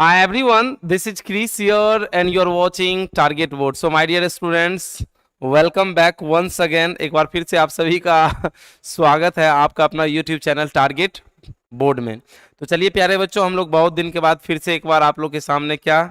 Hi everyone, this is Chris here and you're watching Target Board. So my dear students, welcome back once again. एक बार फिर से आप सभी का स्वागत है आपका अपना YouTube चैनल टारगेट बोर्ड में। तो चलिए प्यारे बच्चों, हम लोग बहुत दिन के बाद फिर से एक बार आप लोग के सामने क्या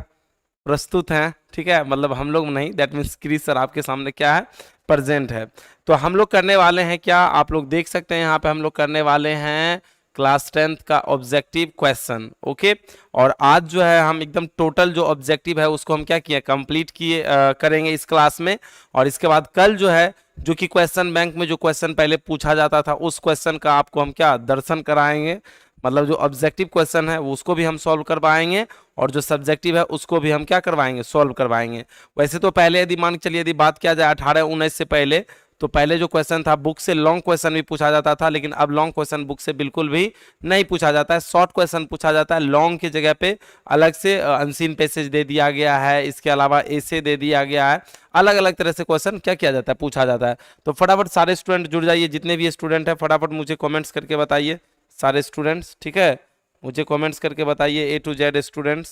प्रस्तुत हैं, ठीक है। मतलब हम लोग नहीं, दैट मीन्स क्रिस सर आपके सामने क्या है, प्रेजेंट है। तो हम लोग करने वाले हैं क्या, आप लोग देख सकते हैं यहाँ पे हम लोग करने वाले हैं क्लास 10th का ऑब्जेक्टिव क्वेश्चन। ओके, और आज जो है हम एकदम टोटल जो ऑब्जेक्टिव है उसको हम क्या किए, कंप्लीट किए करेंगे इस क्लास में। और इसके बाद कल जो है, जो कि क्वेश्चन बैंक में जो क्वेश्चन पहले पूछा जाता था उस क्वेश्चन का आपको हम क्या दर्शन कराएंगे। मतलब जो ऑब्जेक्टिव क्वेश्चन है वो उसको भी हम सॉल्व करवाएंगे और जो सब्जेक्टिव है उसको भी हम क्या करवाएंगे, सॉल्व करवाएंगे। वैसे तो पहले यदि मान के चलिए, यदि बात किया जाए 18-19 से पहले, तो पहले जो क्वेश्चन था बुक से लॉन्ग क्वेश्चन भी पूछा जाता था, लेकिन अब लॉन्ग क्वेश्चन बुक से बिल्कुल भी नहीं पूछा जाता है। शॉर्ट क्वेश्चन पूछा जाता है, लॉन्ग की जगह पे अलग से अनसीन पैसेज दे दिया गया है, इसके अलावा ऐसे दे दिया गया है। अलग अलग तरह से क्वेश्चन क्या किया जाता है, पूछा जाता है। तो फटाफट सारे स्टूडेंट जुड़ जाइए, जितने भी स्टूडेंट हैं फटाफट मुझे कॉमेंट्स करके बताइए सारे स्टूडेंट्स, ठीक है। मुझे कमेंट्स करके बताइए A to Z स्टूडेंट्स,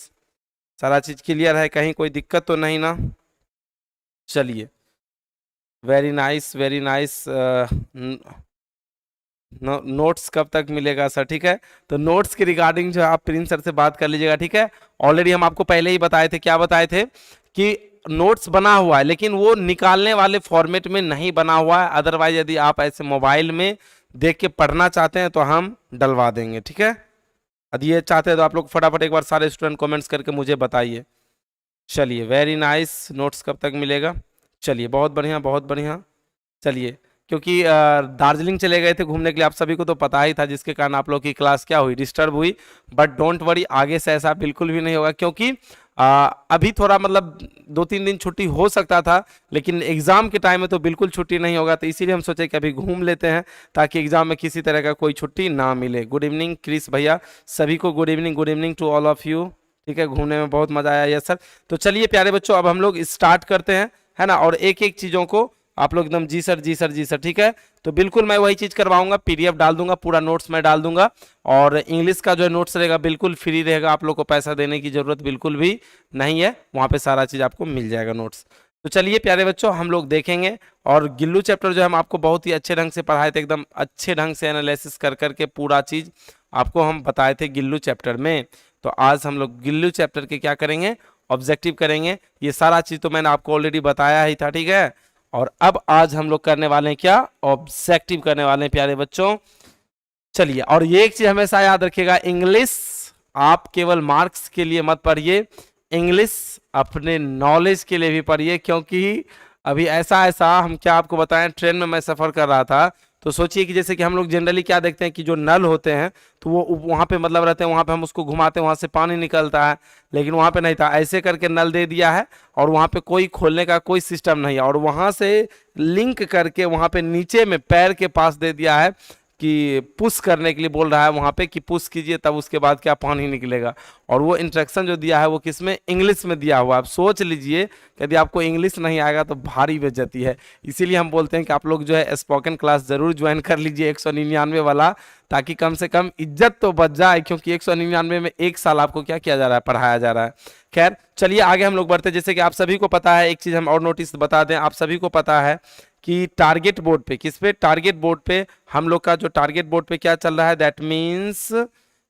सारा चीज क्लियर है, कहीं कोई दिक्कत तो नहीं ना। चलिए, very nice very nice. Notes कब तक मिलेगा सर, ठीक है। तो नोट्स के रिगार्डिंग जो आप प्रिंस सर से बात कर लीजिएगा, ठीक है। ऑलरेडी हम आपको पहले ही बताए थे, क्या बताए थे कि नोट्स बना हुआ है लेकिन वो निकालने वाले फॉर्मेट में नहीं बना हुआ है। अदरवाइज यदि आप ऐसे मोबाइल में देख के पढ़ना चाहते हैं तो हम डलवा देंगे, ठीक है। यदि ये चाहते हैं तो आप लोग फटाफट एक बार सारे स्टूडेंट कमेंट्स करके मुझे बताइए। चलिए, वेरी नाइस। नोट्स कब तक मिलेगा? चलिए, बहुत बढ़िया बहुत बढ़िया। चलिए, क्योंकि दार्जिलिंग चले गए थे घूमने के लिए, आप सभी को तो पता ही था, जिसके कारण आप लोग की क्लास क्या हुई, डिस्टर्ब हुई। बट डोंट वरी, आगे से ऐसा बिल्कुल भी नहीं होगा, क्योंकि अभी थोड़ा मतलब 2-3 दिन छुट्टी हो सकता था, लेकिन एग्जाम के टाइम में तो बिल्कुल छुट्टी नहीं होगा। तो इसीलिए हम सोचे कि अभी घूम लेते हैं ताकि एग्जाम में किसी तरह का कोई छुट्टी ना मिले। गुड इवनिंग क्रिस भैया, सभी को good evening, good evening to all of you, ठीक है। घूमने में बहुत मजा आया, यस सर। तो चलिए प्यारे बच्चों, अब हम लोग स्टार्ट करते हैं, है ना। और एक एक चीजों को आप लोग एकदम जी सर जी सर जी सर, ठीक है। तो बिल्कुल मैं वही चीज करवाऊंगा, PDF डाल दूंगा, पूरा नोट्स मैं डाल दूंगा। और इंग्लिश का जो नोट्स रहेगा बिल्कुल फ्री रहेगा, आप लोग को पैसा देने की जरूरत बिल्कुल भी नहीं है, वहां पे सारा चीज आपको मिल जाएगा नोट्स। तो चलिए प्यारे बच्चों, हम लोग देखेंगे। और गिल्लू चैप्टर जो हम आपको बहुत ही अच्छे ढंग से पढ़ाए थे, एकदम अच्छे ढंग से एनालिसिस कर करके पूरा चीज आपको हम बताए थे गिल्लू चैप्टर में। तो आज हम लोग गिल्लू चैप्टर के क्या करेंगे, ऑब्जेक्टिव करेंगे। ये सारा चीज तो मैंने आपको ऑलरेडी बताया ही था, ठीक है। और अब आज हम लोग करने वाले हैं क्या, ऑब्जेक्टिव करने वाले हैं प्यारे बच्चों। चलिए, और ये एक चीज हमेशा याद रखिएगा, इंग्लिश आप केवल मार्क्स के लिए मत पढ़िए, इंग्लिश अपने नॉलेज के लिए भी पढ़िए। क्योंकि अभी ऐसा ऐसा हम क्या आपको बताएं, ट्रेन में मैं सफर कर रहा था, तो सोचिए कि जैसे कि हम लोग जनरली क्या देखते हैं कि जो नल होते हैं तो वो वहां पे मतलब रहते हैं, वहां पे हम उसको घुमाते हैं, वहां से पानी निकलता है। लेकिन वहां पे नहीं था, ऐसे करके नल दे दिया है और वहां पे कोई खोलने का कोई सिस्टम नहीं है, और वहां से लिंक करके वहां पे नीचे में पैर के पास दे दिया है कि पुश करने के लिए बोल रहा है वहां पे कि पुश कीजिए, तब उसके बाद क्या पानी निकलेगा। और वो इंस्ट्रक्शन जो दिया है वो किसमें, इंग्लिश में दिया हुआ। आप सोच लीजिए, यदि आपको इंग्लिश नहीं आएगा तो भारी बेइज्जती है। इसीलिए हम बोलते हैं कि आप लोग जो है स्पोकन क्लास जरूर ज्वाइन कर लीजिए 199 वाला, ताकि कम से कम इज्जत तो बच जाए। क्योंकि 199 में 1 साल आपको क्या किया जा रहा है, पढ़ाया जा रहा है। खैर चलिए आगे हम लोग बढ़ते। जैसे कि आप सभी को पता है, एक चीज हम और नोटिस बता दें, आप सभी को पता है कि टारगेट बोर्ड पे, किस पे, टारगेट बोर्ड पे हम लोग का जो टारगेट बोर्ड पे क्या चल रहा है, दैट मीन्स है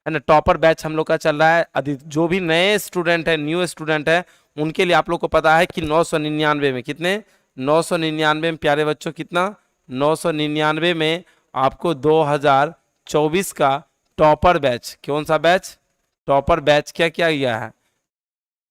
ना, टॉपर बैच हम लोग का चल रहा है। यदि जो भी नए स्टूडेंट है, न्यू स्टूडेंट है, उनके लिए आप लोग को पता है कि 999 में कितने, 999 में प्यारे बच्चों कितना, 999 में आपको 2024 का टॉपर बैच, कौन सा बैच, टॉपर बैच क्या किया गया है,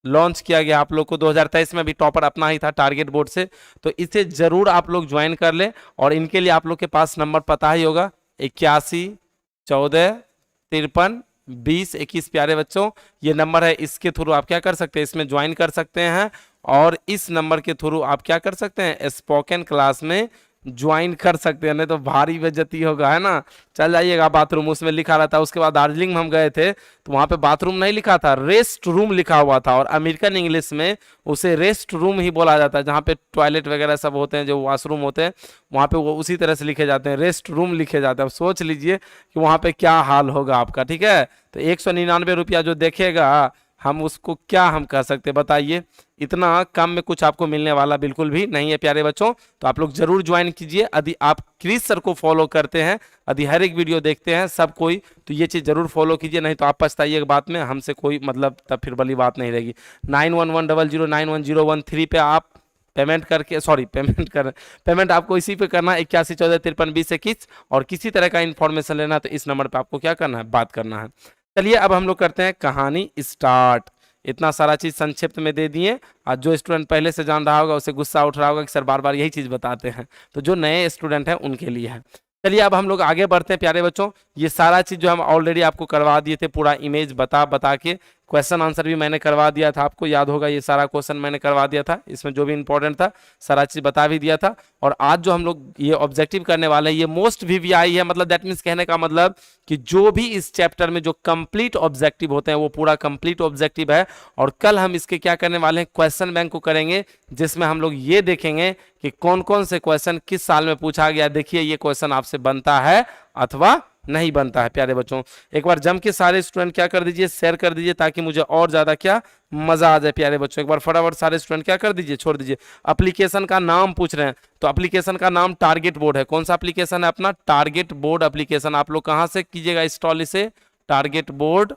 लॉन्च किया गया। आप लोग को 2023 में भी टॉपर अपना ही था टारगेट बोर्ड से, तो इसे जरूर आप लोग ज्वाइन कर ले। और इनके लिए आप लोग के पास नंबर पता ही होगा, 81-14-53-20-21 प्यारे बच्चों, ये नंबर है। इसके थ्रू आप क्या कर सकते हैं, इसमें ज्वाइन कर सकते हैं। और इस नंबर के थ्रू आप क्या कर सकते हैं, स्पोकन क्लास में ज्वाइन कर सकते हैं, नहीं तो भारी बेइज्जती होगा, है ना। चल जाइएगा बाथरूम, उसमें लिखा रहता है। उसके बाद दार्जिलिंग में हम गए थे तो वहां पे बाथरूम नहीं लिखा था, रेस्ट रूम लिखा हुआ था। और अमेरिकन इंग्लिश में उसे रेस्ट रूम ही बोला जाता है, जहाँ पे टॉयलेट वगैरह सब होते हैं, जो वॉशरूम होते हैं वहां पे वो उसी तरह से लिखे जाते हैं, रेस्ट रूम लिखे जाते हैं। अब सोच लीजिए कि वहां पे क्या हाल होगा आपका, ठीक है। तो 199 रुपया जो देखेगा हम उसको क्या हम कह सकते हैं बताइए। इतना कम में कुछ आपको मिलने वाला बिल्कुल भी नहीं है प्यारे बच्चों। तो आप लोग जरूर ज्वाइन कीजिए यदि आप क्रिस सर को फॉलो करते हैं, यदि हर एक वीडियो देखते हैं सब कोई, तो ये चीज़ जरूर फॉलो कीजिए, नहीं तो आप पछताइएगा बाद में, हमसे कोई मतलब तब फिर भली बात नहीं रहेगी। 9110091013 पे आप पेमेंट करके, सॉरी पेमेंट आपको इसी पे करना है 8114532021, और किसी तरह का इन्फॉर्मेशन लेना तो इस नंबर पे आपको क्या करना है, बात करना है। चलिए अब हम लोग करते हैं कहानी स्टार्ट। इतना सारा चीज संक्षिप्त में दे दिए, आज जो स्टूडेंट पहले से जान रहा होगा उसे गुस्सा उठ रहा होगा कि सर बार बार यही चीज बताते हैं, तो जो नए स्टूडेंट हैं उनके लिए है। चलिए अब हम लोग आगे बढ़ते हैं प्यारे बच्चों। ये सारा चीज जो हम ऑलरेडी आपको करवा दिए थे, पूरा इमेज बता बता के, क्वेश्चन आंसर भी मैंने करवा दिया था, आपको याद होगा ये सारा क्वेश्चन मैंने करवा दिया था, इसमें जो भी इंपॉर्टेंट था सारा चीज बता भी दिया था। और आज जो हम लोग ये ऑब्जेक्टिव करने वाले हैं ये मोस्ट वीवीआई है, मतलब दैट मीन्स कहने का मतलब कि जो भी इस चैप्टर में जो कंप्लीट ऑब्जेक्टिव होते हैं वो पूरा कंप्लीट ऑब्जेक्टिव है। और कल हम इसके क्या करने वाले हैं, क्वेश्चन बैंक को करेंगे, जिसमें हम लोग ये देखेंगे कि कौन कौन से क्वेश्चन किस साल में पूछा गया। देखिए ये क्वेश्चन आपसे बनता है अथवा नहीं बनता है प्यारे बच्चों। एक बार जम के सारे स्टूडेंट क्या कर दीजिए, शेयर कर दीजिए, ताकि मुझे और ज्यादा क्या मजा आ जाए प्यारे बच्चों। एक बार फटाफट सारे स्टूडेंट क्या कर दीजिए, छोड़ दीजिए। एप्लीकेशन का नाम पूछ रहे हैं, तो एप्लीकेशन का नाम टारगेट बोर्ड है। कौन सा एप्लीकेशन है अपना, टारगेट बोर्ड एप्लीकेशन। आप लोग कहां से कीजिएगा इंस्टॉल इसे, टारगेट बोर्ड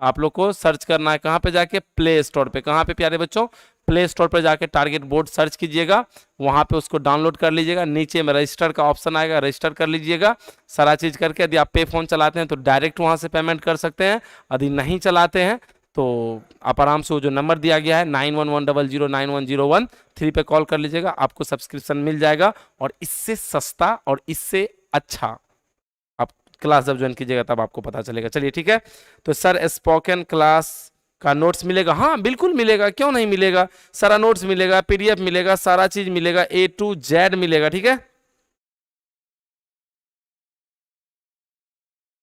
आप लोग को सर्च करना है कहां पे जाके, प्ले स्टोर पे। कहां पे प्यारे बच्चों, प्ले स्टोर पर जाके टारगेट बोर्ड सर्च कीजिएगा, वहां पे उसको डाउनलोड कर लीजिएगा। नीचे में रजिस्टर का ऑप्शन आएगा, रजिस्टर कर लीजिएगा सारा चीज करके। यदि आप पे फोन चलाते हैं तो डायरेक्ट वहां से पेमेंट कर सकते हैं, यदि नहीं चलाते हैं तो आप आराम से वो जो नंबर दिया गया है 9110091013 पे कॉल कर लीजिएगा, आपको सब्सक्रिप्शन मिल जाएगा। और इससे सस्ता और इससे अच्छा आप क्लास जब ज्वाइन कीजिएगा तब आपको पता चलेगा। चलिए ठीक है, तो सर स्पोकन क्लास का नोट्स मिलेगा, हाँ बिल्कुल मिलेगा, क्यों नहीं मिलेगा, सारा नोट्स मिलेगा, पीडीएफ मिलेगा, सारा चीज मिलेगा, A to Z मिलेगा। ठीक है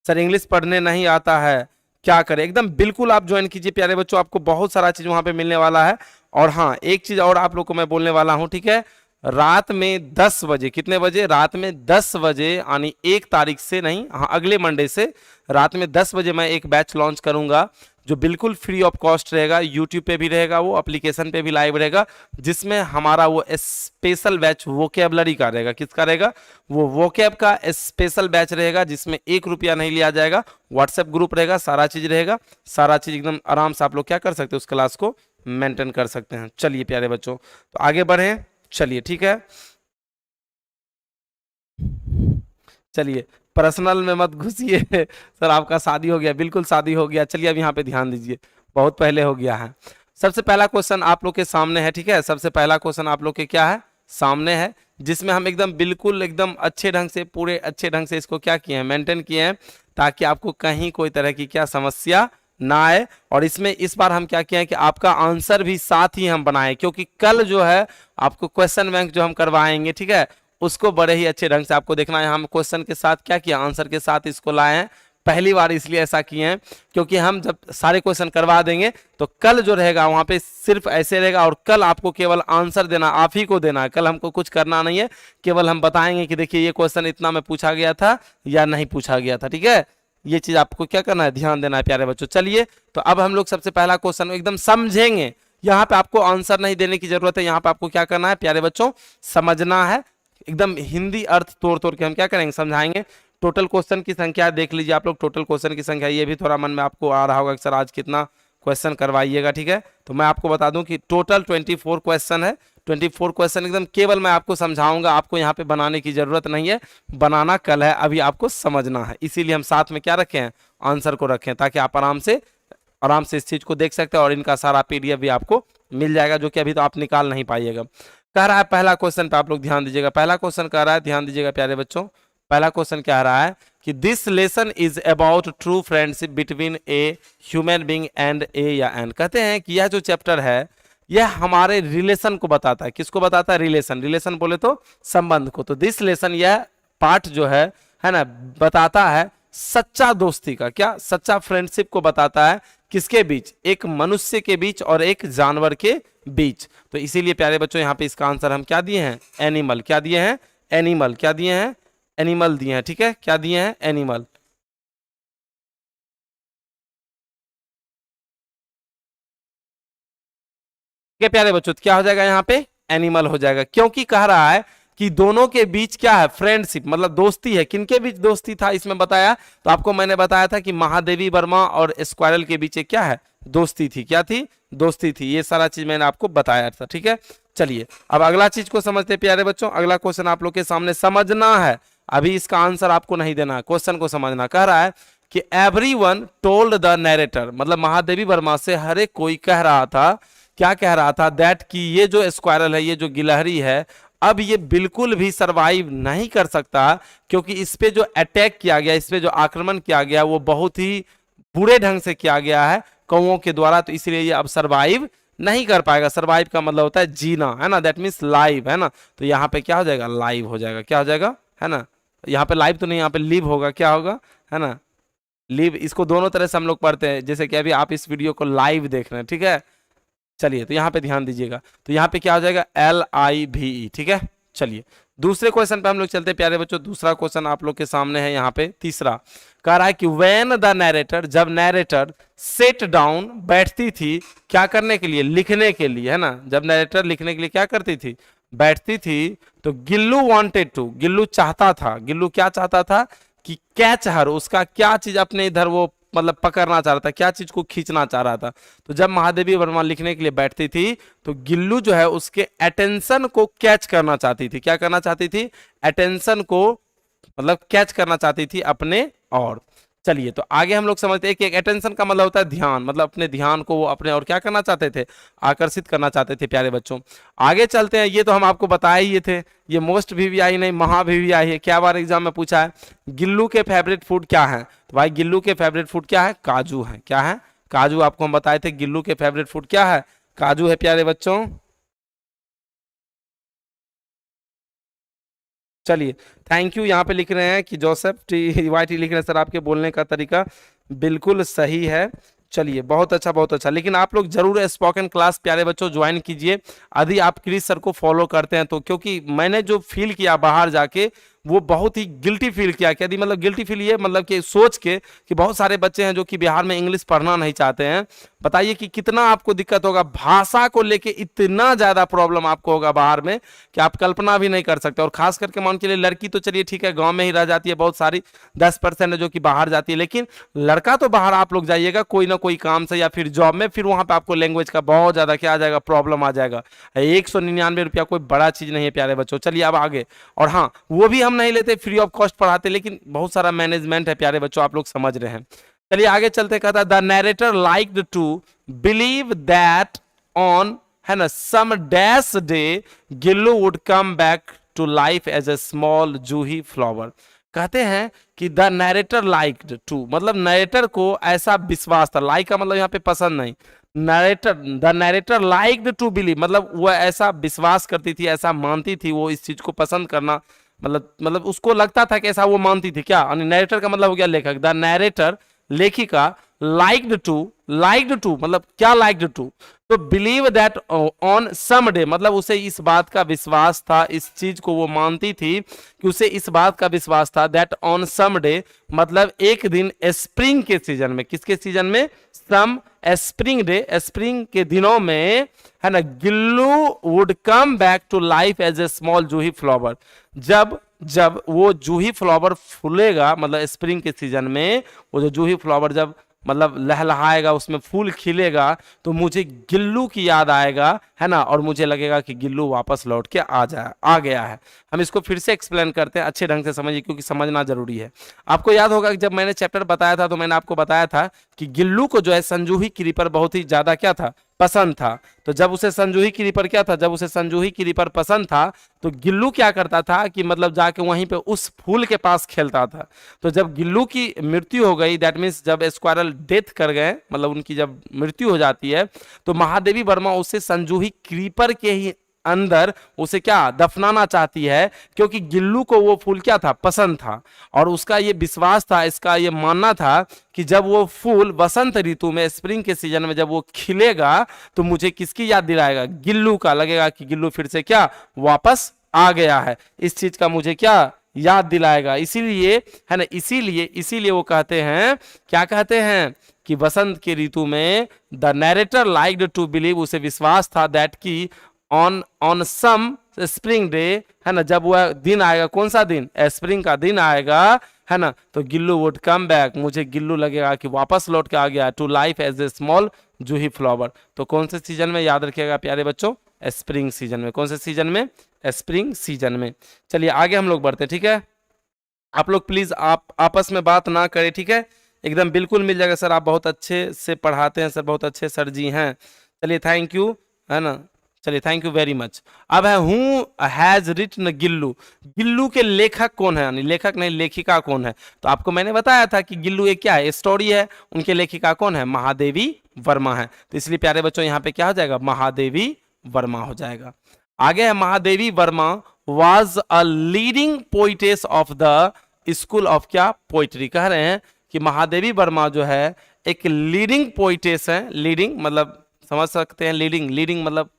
सर इंग्लिश पढ़ने नहीं आता है क्या करें, एकदम बिल्कुल आप ज्वाइन कीजिए प्यारे बच्चों, आपको बहुत सारा चीज वहां पे मिलने वाला है। और हाँ एक चीज और आप लोग को मैं बोलने वाला हूं, ठीक है, रात में 10 बजे, कितने बजे, रात में 10 बजे, यानी 1 तारीख से नहीं, हाँ अगले मंडे से रात में 10 बजे मैं एक बैच लॉन्च करूंगा जो बिल्कुल फ्री ऑफ कॉस्ट रहेगा। यूट्यूब पे भी रहेगा, वो एप्लीकेशन पे भी लाइव रहेगा, जिसमें हमारा वो स्पेशल बैच वोकेबलरी का रहेगा। किसका रहेगा, वो वोकेब का स्पेशल बैच रहेगा, जिसमें 1 रुपया नहीं लिया जाएगा। व्हाट्सएप ग्रुप रहेगा, सारा चीज रहेगा, सारा चीज एकदम आराम से आप लोग क्या कर सकते हैं, उस क्लास को मेंटेन कर सकते हैं। चलिए प्यारे बच्चों तो आगे बढ़े, चलिए ठीक है। चलिए पर्सनल में मत घुसिए सर आपका शादी हो गया, बिल्कुल शादी हो गया। चलिए अब यहाँ पे ध्यान दीजिए, बहुत पहले हो गया है। सबसे पहला क्वेश्चन आप लोग के सामने है, ठीक है, सबसे पहला क्वेश्चन आप लोग के क्या है, सामने है, जिसमें हम एकदम बिल्कुल एकदम अच्छे ढंग से, पूरे अच्छे ढंग से इसको क्या किए हैं, मेंटेन किए हैं, ताकि आपको कहीं कोई तरह की क्या समस्या ना आए। और इसमें इस बार हम क्या किए हैं कि आपका आंसर भी साथ ही हम बनाए, क्योंकि कल जो है आपको क्वेश्चन बैंक जो हम करवाएंगे, ठीक है, उसको बड़े ही अच्छे ढंग से आपको देखना है। हम क्वेश्चन के साथ क्या किया, आंसर के साथ इसको लाए हैं। पहली बार इसलिए ऐसा किए हैं क्योंकि हम जब सारे क्वेश्चन करवा देंगे तो कल जो रहेगा वहां पे सिर्फ ऐसे रहेगा, और कल आपको केवल आंसर देना, आप ही को देना है, कल हमको कुछ करना नहीं है, केवल हम बताएंगे कि देखिए ये क्वेश्चन इतना में पूछा गया था या नहीं पूछा गया था। ठीक है, ये चीज आपको क्या करना है, ध्यान देना है प्यारे बच्चों। चलिए तो अब हम लोग सबसे पहला क्वेश्चन एकदम समझेंगे, यहाँ पे आपको आंसर नहीं देने की जरूरत है, यहाँ पे आपको क्या करना है प्यारे बच्चों, समझना है, एकदम हिंदी अर्थ तोड़ तोड़ के हम क्या करेंगे, समझाएंगे। टोटल क्वेश्चन की संख्या देख लीजिए आप लोग, टोटल क्वेश्चन की संख्या, ये भी थोड़ा मन में आपको आ रहा होगा कि सर आज कितना क्वेश्चन करवाइएगा। ठीक है, तो मैं आपको बता दूं कि टोटल 24 क्वेश्चन है। 24 क्वेश्चन एकदम केवल मैं आपको समझाऊंगा, आपको यहाँ पे बनाने की जरूरत नहीं है, बनाना कल है, अभी आपको समझना है। इसीलिए हम साथ में क्या रखे हैं, आंसर को रखें, ताकि आप आराम से इस चीज को देख सकते हैं, और इनका सारा पीडीएफ भी आपको मिल जाएगा, जो कि अभी तो आप निकाल नहीं पाइएगा। कह रहा है पहला क्वेश्चन पे आप लोग ध्यान दीजिएगा, पहला क्वेश्चन कह रहा है, ध्यान दीजिएगा प्यारे बच्चों, पहला क्वेश्चन कह रहा है कि this lesson is about true friendship between a human being and a या एन। कहते हैं कि यह जो चैप्टर है यह हमारे रिलेशन को बताता है। किसको बताता है, रिलेशन, रिलेशन बोले तो संबंध को। तो दिस लेसन, यह पार्ट जो है ना, बताता है सच्चा दोस्ती का, क्या, सच्चा फ्रेंडशिप को बताता है, किसके बीच, एक मनुष्य के बीच और एक जानवर के बीच। तो इसीलिए प्यारे बच्चों यहाँ पे इसका आंसर हम क्या दिए हैं, एनिमल, क्या दिए हैं, एनिमल, क्या दिए हैं, एनिमल दिए हैं। ठीक है, क्या दिए हैं, एनिमल। ठीक है प्यारे बच्चों, क्या हो जाएगा यहाँ पे एनिमल हो जाएगा, क्योंकि कह रहा है कि दोनों के बीच क्या है फ्रेंडशिप, मतलब दोस्ती है। किनके बीच दोस्ती था इसमें बताया, तो आपको मैंने बताया था कि महादेवी वर्मा और स्क्वायरल के बीच क्या है दोस्ती थी, क्या थी दोस्ती थी, ये सारा चीज मैंने आपको बताया था। ठीक है, चलिए अब अगला चीज को समझते हैं प्यारे बच्चों। अगला क्वेश्चन आप लोग के सामने समझना है, अभी इसका आंसर आपको नहीं देना है, क्वेश्चन को समझना। कह रहा है कि एवरीवन टोल्ड द नैरेटर, मतलब महादेवी वर्मा से हर एक कोई कह रहा था, क्या कह रहा था, दैट कि ये जो स्क्वायरल है, ये जो गिलहरी है, अब ये बिल्कुल भी सरवाइव नहीं कर सकता, क्योंकि इस पे जो अटैक किया गया, इस पे जो आक्रमण किया गया वो बहुत ही बुरे ढंग से किया गया है कौओं के द्वारा, तो इसलिए ये अब सरवाइव नहीं कर पाएगा। सरवाइव का मतलब होता है जीना, है ना, दैट मीन्स लाइव, है ना, तो यहाँ पे क्या हो जाएगा लाइव हो जाएगा, क्या हो जाएगा, है ना, यहाँ पे लाइव तो नहीं, यहाँ पे लिव होगा, क्या होगा, है ना, लिव। इसको दोनों तरह से हम लोग पढ़ते हैं, जैसे कि अभी आप इस वीडियो को लाइव देख रहे हैं, ठीक है। चलिए तो यहाँ पे ध्यान दीजिएगा, तो यहाँ पे क्या हो जाएगा LIVE, ठीक है। चलिए दूसरे क्वेश्चन पे हम लोग चलते हैं प्यारे बच्चों। दूसरा क्वेश्चन आप लोग के सामने है यहाँ पे, तीसरा कह रहा है कि व्हेन द नैरेटर, जब नैरेटर सेट डाउन, बैठती थी, क्या करने के लिए, लिखने के लिए, है ना, जब नैरेटर लिखने के लिए क्या करती थी, बैठती थी, तो गिल्लू वांटेड टू, गिल्लू चाहता था, गिल्लू क्या चाहता था कि कैच हर, उसका क्या चीज अपने इधर वो मतलब पकड़ना चाह रहा था, क्या चीज को खींचना चाह रहा था। तो जब महादेवी वर्मा लिखने के लिए बैठती थी, तो गिल्लू जो है उसके अटेंशन को कैच करना चाहती थी, क्या करना चाहती थी, अटेंशन को मतलब कैच करना चाहती थी अपने और। चलिए तो आगे हम लोग समझते हैं कि एक अटेंशन का मतलब होता है ध्यान, मतलब अपने ध्यान को वो अपने और क्या करना चाहते थे, आकर्षित करना चाहते थे प्यारे बच्चों। आगे चलते हैं, ये तो हम आपको बताए ही थे, ये मोस्ट VVI नहीं महा VVI है, क्या बार एग्जाम में पूछा है, गिल्लू के फेवरेट फूड क्या है, तो भाई गिल्लू के फेवरेट फूड क्या है, काजू है, क्या है, काजू। आपको हम बताए थे गिल्लू के फेवरेट फूड क्या है, काजू है प्यारे बच्चों। चलिए थैंक यू, यहाँ पे लिख रहे हैं कि जोसेफ TYT लिख रहे हैं, सर आपके बोलने का तरीका बिल्कुल सही है। चलिए बहुत अच्छा बहुत अच्छा, लेकिन आप लोग जरूर स्पोकन क्लास प्यारे बच्चों ज्वाइन कीजिए, यदि आप क्रिस सर को फॉलो करते हैं तो, क्योंकि मैंने जो फील किया बाहर जाके वो बहुत ही गिल्टी फील किया। क्या मतलब गिल्टी फील ये मतलब कि सोच के कि बहुत सारे बच्चे हैं जो कि बिहार में इंग्लिश पढ़ना नहीं चाहते हैं, बताइए कि कितना आपको दिक्कत होगा, भाषा को लेके इतना ज्यादा प्रॉब्लम आपको होगा बाहर में कि आप कल्पना भी नहीं कर सकते। और खास करके मान के लिए लड़की तो चलिए ठीक है गांव में ही रह जाती है बहुत सारी, 10% है जो कि बाहर जाती है, लेकिन लड़का तो बाहर आप लोग जाइएगा कोई ना कोई काम से या फिर जॉब में, फिर वहां पे आपको लैंग्वेज का बहुत ज्यादा क्या आ जाएगा प्रॉब्लम आ जाएगा। 199 रुपया कोई बड़ा चीज नहीं है प्यारे बच्चों। चलिए अब आगे, और हाँ वो भी हम नहीं लेते, फ्री ऑफ कॉस्ट पढ़ाते, लेकिन बहुत सारा मैनेजमेंट है प्यारे बच्चों, आप लोग समझ रहे हैं। चलिए आगे चलते, कहता the narrator liked to believe that on, है ना, some dash day Gillu would come back to life as a small juhi flower. कहते हैं कि द नैरेटर लाइक्ड टू, मतलब नैरेटर को ऐसा विश्वास था, लाइक का मतलब यहाँ पे पसंद नहीं, narrator, the narrator liked to believe मतलब वो ऐसा विश्वास करती थी, ऐसा मानती थी, वो इस चीज को पसंद करना, मतलब उसको लगता था कि ऐसा वो मानती थी। क्या नैरेटर का मतलब हो गया लेखक, द नैरेटर लेखिका, लाइक्ड टू मतलब क्या लाइक्ड टू, तो believe that on some day, मतलब उसे इस बात का विश्वास था, इस चीज को वो मानती थी कि उसे इस बात का विश्वास था दैट ऑन सम डे, मतलब एक दिन स्प्रिंग के सीजन में, किसके सीजन में, सम स्प्रिंग डे, स्प्रिंग के दिनों में, है ना, Gillu would come back to life as a small juhi flower, जब जब वो जूही फ्लावर फूलेगा, मतलब स्प्रिंग के सीजन में वो जो जूही फ्लावर जब मतलब लहलहाएगा, उसमें फूल खिलेगा, तो मुझे गिल्लू की याद आएगा, है ना, और मुझे लगेगा कि गिल्लू वापस लौट के आ गया है। हम इसको फिर से एक्सप्लेन करते हैं, अच्छे ढंग से समझिए क्योंकि समझना जरूरी है। आपको याद होगा कि जब मैंने चैप्टर बताया था तो मैंने आपको बताया था कि गिल्लू को जो है संजूही क्रीपर बहुत ही ज्यादा क्या था, पसंद था। तो जब उसे संजूही क्रीपर क्या था, जब उसे संजूही क्रीपर पसंद था, तो गिल्लू क्या करता था कि मतलब जाके वहीं पे उस फूल के पास खेलता था। तो जब गिल्लू की मृत्यु हो गई, दैट मीन्स जब स्क्वायरल डेथ कर गए, मतलब उनकी जब मृत्यु हो जाती है, तो महादेवी वर्मा उसे संजूही क्रीपर के ही अंदर उसे क्या दफनाना चाहती है, क्योंकि गिल्लू को वो फूल क्या था, पसंद था, और उसका ये विश्वास था, इसका ये मानना था कि जब वो फूल वसंत ऋतु में, स्प्रिंग के सीजन में जब वो खिलेगा, तो मुझे किसकी याद दिलाएगा, गिल्लू का, लगेगा कि गिल्लू फिर से क्या वापस आ गया है, इस चीज का मुझे क्या याद दिलाएगा। इसीलिए, है ना, इसीलिए वो कहते हैं, क्या कहते हैं कि वसंत की ऋतु में the narrator liked to believe, उसे विश्वास था दैट की on on some spring day, है ना, जब वह दिन आएगा, कौन सा दिन, स्प्रिंग का दिन आएगा, है ना, तो गिल्लू वुड कम बैक, मुझे गिल्लू लगेगा कि वापस लौट के आ गया to life as a small juhi flower. तो कौन से सीजन में, याद रखिएगा प्यारे बच्चों, स्प्रिंग सीजन में। कौन से सीजन में, स्प्रिंग सीजन में। चलिए आगे हम लोग बढ़ते हैं, ठीक है। आप लोग प्लीज आप आपस में बात ना करें, ठीक है, एकदम बिल्कुल मिल जाएगा सर, आप बहुत अच्छे से पढ़ाते हैं सर, बहुत अच्छे सर जी हैं। चलिए थैंक यू, है ना, चलिए थैंक यू वेरी मच। अब है who has written Gillu, Gillu के लेखक कौन है, यानी लेखक नहीं लेखिका कौन है। तो आपको मैंने बताया था कि गिल्लू एक क्या है, स्टोरी है, उनके लेखिका कौन है, महादेवी वर्मा है। तो इसलिए प्यारे बच्चों यहाँ पे क्या हो जाएगा, महादेवी वर्मा हो जाएगा। आगे है Mahadevi Verma was a leading poetess of the school of क्या, पोइट्री। कह रहे हैं कि महादेवी वर्मा जो है एक लीडिंग पोइटेस है, लीडिंग मतलब समझ सकते हैं, लीडिंग लीडिंग मतलब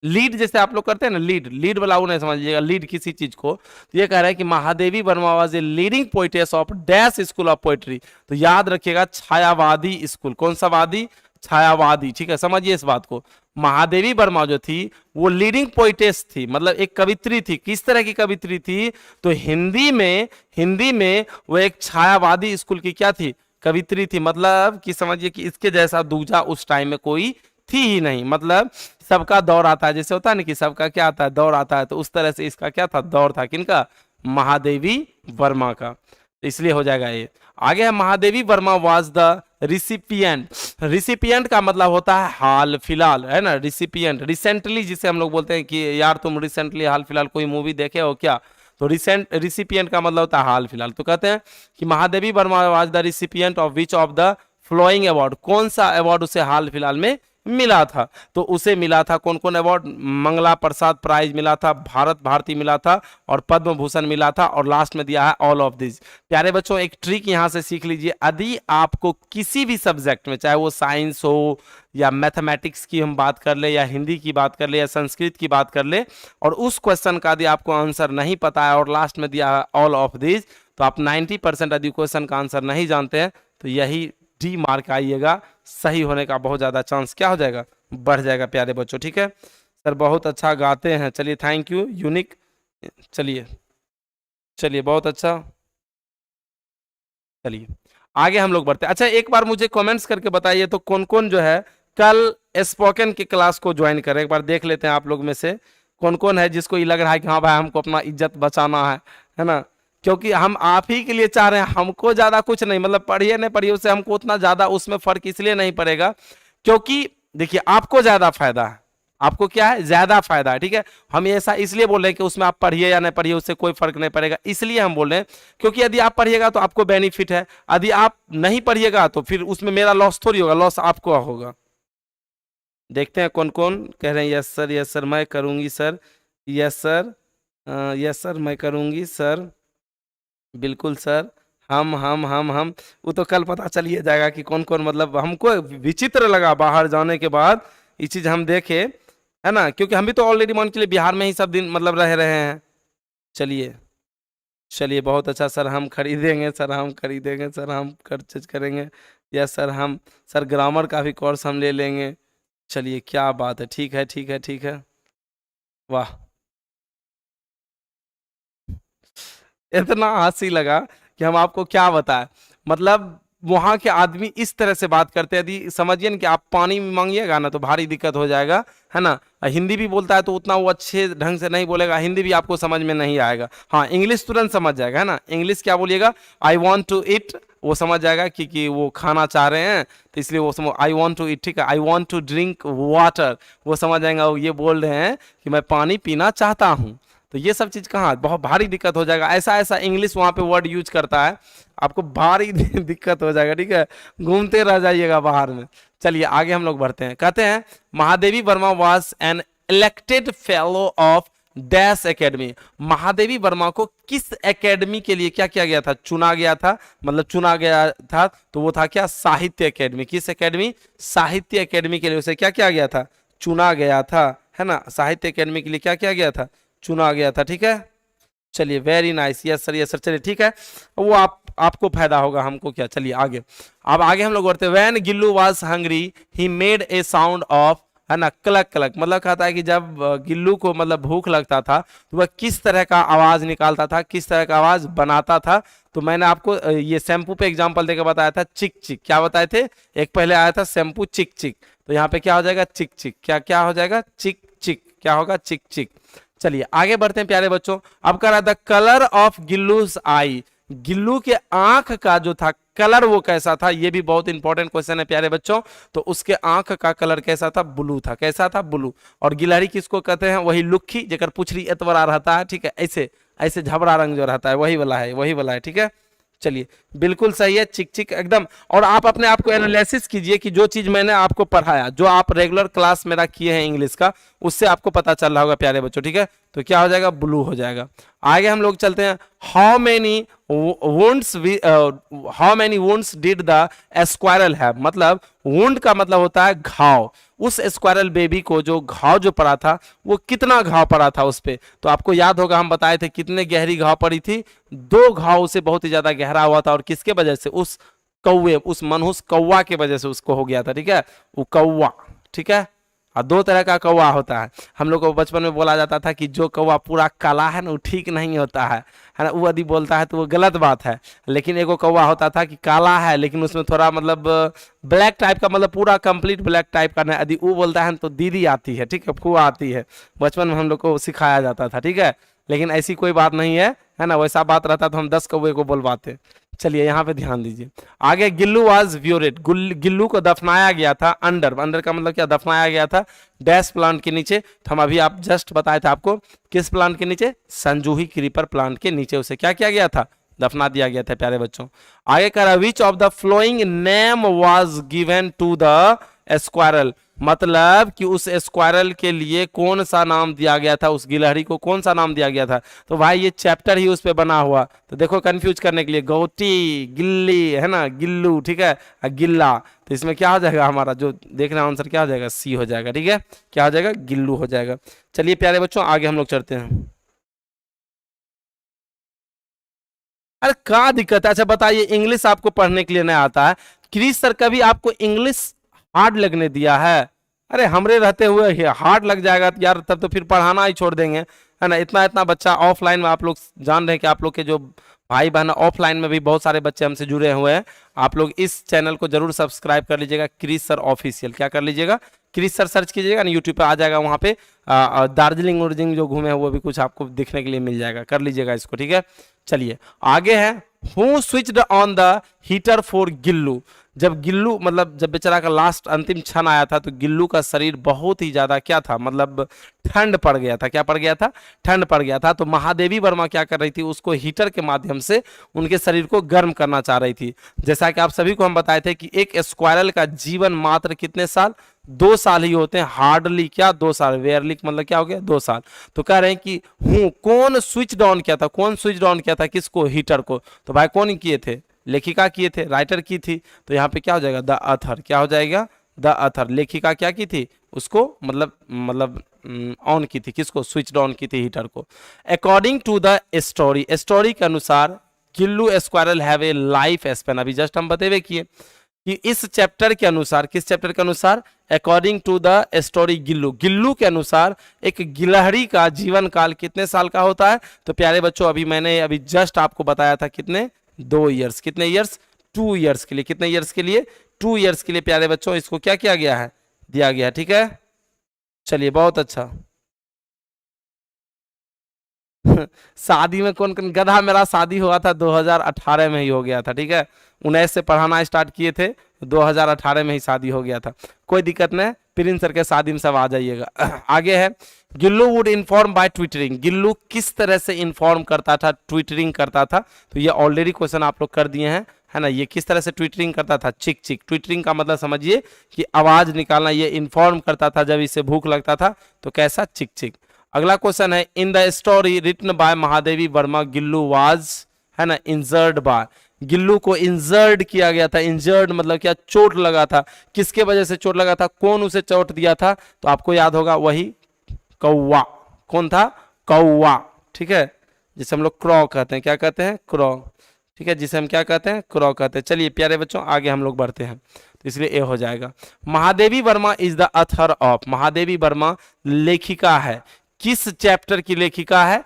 लीड जैसे आप लोग करते हैं ना, लीड लीड वाला वो नहीं समझिएगा, लीड किसी चीज को। तो ये कह रहा है कि Mahadevi Verma was a leading poetess of dash school of poetry. तो याद रखिएगा छायावादी स्कूल, कौन सा वादी, छायावादी, ठीक है, समझिए इस बात को। महादेवी वर्मा जो थी वो लीडिंग पोइटेस थी, मतलब एक कवित्री थी। किस तरह की कवित्री थी, तो हिंदी में वो एक छायावादी स्कूल की क्या थी, कवित्री थी। मतलब कि समझिए कि इसके जैसा दूजा उस टाइम में कोई थी ही नहीं। मतलब सबका दौर आता है, जैसे होता है ना कि सबका क्या आता है, दौर आता है, तो उस तरह से इसका क्या था, दौर था, किनका, महादेवी वर्मा का। तो इसलिए हो जाएगा ये। आगे है Mahadevi Verma was the recipient. Recipient का मतलब होता है हाल फिलहाल, है ना, रिसिपिएंट रिसेंटली जिसे हम लोग बोलते हैं कि यार तुम रिसेंटली हाल फिलहाल कोई मूवी देखे हो क्या, तो रिसिपिएंट का मतलब होता है हाल फिलहाल। तो कहते हैं कि Mahadevi Verma was the recipient of which of the flowing award, कौन सा अवार्ड उसे हाल फिलहाल में मिला था। तो उसे मिला था कौन कौन अवार्ड, मंगला प्रसाद प्राइज मिला था, भारत भारती मिला था, और पद्म भूषण मिला था, और लास्ट में दिया है ऑल ऑफ दिस। प्यारे बच्चों एक ट्रिक यहां से सीख लीजिए, यदि आपको किसी भी सब्जेक्ट में, चाहे वो साइंस हो या मैथमेटिक्स की हम बात कर ले, या हिंदी की बात कर ले, या संस्कृत की बात कर ले, और उस क्वेश्चन का यदि आपको आंसर नहीं पता है और लास्ट में दिया है ऑल ऑफ दिस, तो आप 90% यदि क्वेश्चन का आंसर नहीं जानते हैं तो यही डी मार्क आइएगा, सही होने का बहुत ज़्यादा चांस क्या हो जाएगा, बढ़ जाएगा प्यारे बच्चों, ठीक है। सर बहुत अच्छा गाते हैं, चलिए थैंक यू यूनिक, चलिए चलिए बहुत अच्छा, चलिए आगे हम लोग बढ़ते हैं। अच्छा एक बार मुझे कमेंट्स करके बताइए तो कौन कौन जो है कल स्पोकन की क्लास को ज्वाइन करें, एक बार देख लेते हैं आप लोग में से कौन कौन है जिसको ये लग रहा है कि हाँ भाई हमको अपना इज्जत बचाना है ना, क्योंकि हम आप ही के लिए चाह रहे हैं, हमको ज्यादा कुछ नहीं, मतलब पढ़िए नहीं पढ़िए उससे हमको उतना ज्यादा उसमें फर्क इसलिए नहीं पड़ेगा क्योंकि देखिए आपको ज्यादा फायदा है, आपको क्या है, ज्यादा फायदा है, ठीक है। हम ऐसा इसलिए बोल रहे हैं कि उसमें आप पढ़िए या नहीं पढ़िए उससे कोई फर्क नहीं पड़ेगा, इसलिए हम बोल रहे हैं क्योंकि यदि आप पढ़िएगा तो आपको बेनिफिट है, यदि आप नहीं पढ़िएगा तो फिर उसमें मेरा लॉस थोड़ी होगा, लॉस आपको होगा। देखते हैं कौन कौन कह रहे हैं यस सर मैं करूंगी सर, यस सर मैं करूंगी सर, बिल्कुल सर, हम वो तो कल पता चलिए जाएगा कि कौन कौन, मतलब हमको विचित्र लगा बाहर जाने के बाद ये चीज हम देखे, है ना, क्योंकि हम भी तो ऑलरेडी मान के लिए बिहार में ही सब दिन मतलब रह रहे हैं। चलिए चलिए बहुत अच्छा सर, हम खरीदेंगे सर, हम खरीदेंगे सर, हम परचेज करेंगे, यस सर, हम सर ग्रामर का भी कोर्स हम ले लेंगे। चलिए क्या बात है, ठीक है ठीक है ठीक है, वाह इतना हंसी लगा कि हम आपको क्या बताएं, मतलब वहां के आदमी इस तरह से बात करते हैं, यदि समझिए ना कि आप पानी में मांगिएगा ना तो भारी दिक्कत हो जाएगा, है ना। हिंदी भी बोलता है तो उतना वो अच्छे ढंग से नहीं बोलेगा, हिंदी भी आपको समझ में नहीं आएगा, हाँ इंग्लिश तुरंत समझ जाएगा, है ना। इंग्लिश क्या बोलिएगा, आई वॉन्ट टू ईट, वो समझ जाएगा कि वो खाना चाह रहे हैं, तो इसलिए वो समझ आई वॉन्ट टू ईट, ठीक है, I want to drink water, वो समझ जाएंगे वो ये बोल रहे हैं कि मैं पानी पीना चाहता हूँ। तो ये सब चीज कहाँ बहुत भारी दिक्कत हो जाएगा, ऐसा ऐसा इंग्लिश वहां पे वर्ड यूज करता है, आपको भारी दिक्कत हो जाएगा, ठीक है, घूमते रह जाइएगा बाहर में। चलिए आगे हम लोग बढ़ते हैं, कहते हैं Mahadevi Verma was an elected fellow of dash academy. Mahadevi Verma को किस एकेडमी के लिए क्या किया गया था, चुना गया था, मतलब चुना गया था, तो वो था क्या, साहित्य एकेडमी। किस एकेडमी, साहित्य एकेडमी के लिए उसे क्या किया गया था, चुना गया था, है ना, साहित्य एकेडमी के लिए क्या किया गया था, चुना गया था, ठीक है। चलिए very nice, yes sir yes sir, चलिए ठीक है, वो आपको फायदा होगा, हमको क्या। चलिए आगे, अब आगे हम लोग बढ़ते हैं। When Gillu was hungry he made a sound of, है ना, क्लक क्लक, मतलब कहता है कि जब गिल्लू को मतलब भूख लगता था तो वह किस तरह का आवाज निकालता था, किस तरह का आवाज बनाता था। तो मैंने आपको ये शैम्पू पे एग्जांपल देकर बताया था, चिक चिक, क्या बताए थे, एक पहले आया था शैम्पू चिक चिक, तो यहाँ पे क्या हो जाएगा, चिक चिक, क्या क्या हो जाएगा, चिक चिक, क्या होगा, चिक चिक। चलिए आगे बढ़ते हैं प्यारे बच्चों। अब कह रहा था कलर ऑफ गिल्लूज आई, गिल्लू के आंख का जो था कलर वो कैसा था, ये भी बहुत इंपॉर्टेंट क्वेश्चन है प्यारे बच्चों। तो उसके आंख का कलर कैसा था, ब्लू था, कैसा था, ब्लू। और गिलहरी किसको कहते हैं, वही लुक्खी, जेकर पुछरी एतवरा रहता है, ठीक है, ऐसे ऐसे झबरा रंग जो रहता है वही वाला है, वही वाला है, ठीक है। चलिए बिल्कुल सही है, चिक चिक एकदम। और आप अपने आप को एनालिसिस कीजिए कि जो चीज मैंने आपको पढ़ाया, जो आप रेगुलर क्लास मेरा किए हैं इंग्लिश का, उससे आपको पता चल रहा होगा प्यारे बच्चों, ठीक है। तो क्या हो जाएगा, ब्लू हो जाएगा। आगे हम लोग चलते हैं। How many wounds how many wounds did the squirrel have, मतलब वुंड का मतलब होता है घाव। उस स्क्वायरल बेबी को जो घाव जो पड़ा था वो कितना घाव पड़ा था उस पे, तो आपको याद होगा हम बताए थे कितने गहरी घाव पड़ी थी, 2 घाव से बहुत ही ज्यादा गहरा हुआ था। और किसके वजह से, उस कौवे, उस मनहूस कौवा के वजह से उसको हो गया था, ठीक है, वो कौवा, ठीक है। और 2 तरह का कौवा होता है, हम लोग को बचपन में बोला जाता था कि जो कौवा पूरा काला है ना वो ठीक नहीं होता है ना, वो यदि बोलता है तो वो गलत बात है। लेकिन एगो कौवा होता था कि काला है लेकिन उसमें थोड़ा मतलब ब्लैक टाइप का, मतलब पूरा कंप्लीट ब्लैक टाइप का नहीं, यदि वो बोलता है तो दीदी आती है, ठीक है, फुआ आती है, बचपन में हम लोग को सिखाया जाता था, ठीक है। लेकिन ऐसी कोई बात नहीं है ना, वैसा बात रहता तो हम 10 कौवे को बोलवाते। चलिए यहाँ पे ध्यान दीजिए। आगे, गिल्लू वाज ब्यूरेड, गिल्लू को दफनाया गया था अंडर, अंडर का मतलब क्या, दफनाया गया था डैश प्लांट के नीचे। तो हम अभी आप जस्ट बताए थे आपको, किस प्लांट के नीचे, संजूही क्रीपर प्लांट के नीचे उसे क्या किया गया था, दफना दिया गया था प्यारे बच्चों। आगे कह रहा, which of the following name was given to the squirrel, मतलब कि उस स्क्वायरल के लिए कौन सा नाम दिया गया था, उस गिलहरी को कौन सा नाम दिया गया था। तो भाई ये चैप्टर ही उस पे बना हुआ, तो देखो कंफ्यूज करने के लिए, गोटी, गिल्ली, है ना, गिल्लू, ठीक है, गिल्ला। तो इसमें क्या हो जाएगा, हमारा जो देखना आंसर क्या हो जाएगा, सी हो जाएगा, ठीक है, क्या हो जाएगा, गिल्लू हो जाएगा। चलिए प्यारे बच्चों आगे हम लोग चलते हैं। अरे क्या दिक्कत है, अच्छा बताइए, इंग्लिश आपको पढ़ने के लिए नहीं आता है, क्रिस सर कभी आपको इंग्लिश हार्ड लगने दिया है? अरे हमरे रहते हुए हार्ड लग जाएगा तो यार तब तो फिर पढ़ाना ही छोड़ देंगे, है ना। इतना इतना बच्चा ऑफलाइन में, आप लोग जान रहे हैं कि आप लोग के जो भाई बहन ऑफलाइन में भी बहुत सारे बच्चे हमसे जुड़े हुए हैं। आप लोग इस चैनल को जरूर सब्सक्राइब कर लीजिएगा, क्रिस सर ऑफिशियल, क्या कर लीजिएगा, क्रिस सर सर्च कीजिएगा ना, यूट्यूब पे आ जाएगा, वहाँ पे दार्जिलिंग उर्जिंग जो घूमे वो भी कुछ आपको दिखने के लिए मिल जाएगा, कर लीजिएगा इसको, ठीक है। चलिए आगे है, who switched on the heater for Gillu, जब गिल्लू मतलब जब बेचारा का लास्ट अंतिम क्षण आया था तो गिल्लू का शरीर बहुत ही ज्यादा क्या था, मतलब ठंड पड़ गया था, क्या पड़ गया था, ठंड पड़ गया था। तो महादेवी वर्मा क्या कर रही थी, उसको हीटर के माध्यम से उनके शरीर को गर्म करना चाह रही थी। जैसा कि आप सभी को हम बताए थे कि एक स्क्वायरल का जीवन मात्र कितने साल, 2 साल ही होते हैं, हार्डली क्या 2 साल, वेयरली मतलब क्या हो गया 2 साल। तो कह रहे हैं कि हूँ कौन स्विच डाउन किया था, कौन स्विच डाउन किया था किसको, हीटर को। तो भाई कौन किए थे, लेखिका किए थे, राइटर की थी। तो यहाँ पे क्या हो जाएगा, द अथर, क्या हो जाएगा, द अथर। लेखिका क्या की थी, उसको मतलब ऑन की थी, किसको, स्विच ऑन की थी हीटर को। According to the story, story के अनुसार Gillu squirrel have a life span, अभी जस्ट हम बतेवे किए कि इस चैप्टर के अनुसार, किस चैप्टर के अनुसार, according to the story Gillu, Gillu के अनुसार एक गिलहरी का जीवन काल कितने साल का होता है। तो प्यारे बच्चों अभी मैंने अभी जस्ट आपको बताया था कितने, 2 ईयर्स, कितने ईयर्स, 2 ईयर्स के लिए, कितने ईयर्स के लिए, 2 ईयर्स के लिए प्यारे बच्चों इसको क्या किया गया है, दिया गया, ठीक है। चलिए बहुत अच्छा। शादी में कौन कौन, गधा मेरा शादी हुआ था 2018 में ही हो गया था, ठीक है, 19 से पढ़ाना स्टार्ट किए थे, 2018 में ही शादी हो गया था, कोई दिक्कत नहीं, प्रिंस सर के शादी में सब आ जाइएगा। आगे है, Gillu would inform bye twittering, Gillu किस तरह से इन्फॉर्म करता था, ट्विटरिंग करता था। तो ये ऑलरेडी क्वेश्चन आप लोग कर दिए हैं, है ना, ये किस तरह से ट्विटरिंग करता था, चिक चिक, ट्विटरिंग का मतलब समझिए कि आवाज निकालना, ये इन्फॉर्म करता था जब इसे भूख लगता था तो कैसा, चिक चिक। अगला क्वेश्चन है, in the story written by Mahadevi Verma Gillu was, है ना, इंजर्ड बाय, गिल्लू को इंजर्ड किया गया था, इंजर्ड मतलब क्या, चोट लगा था, किसके वजह से चोट लगा था, कौन उसे चोट दिया था। तो आपको याद होगा वही कौवा, कौन था, कौवा, ठीक है, जिसे हम लोग क्रॉ कहते हैं, क्या कहते हैं, क्रॉ, ठीक है, जिसे हम क्या कहते हैं, क्रॉ कहते हैं। चलिए प्यारे बच्चों आगे हम लोग बढ़ते हैं, तो इसलिए ए हो जाएगा। Mahadevi Verma is the author of, Mahadevi Verma लेखिका है, किस चैप्टर की लेखिका है?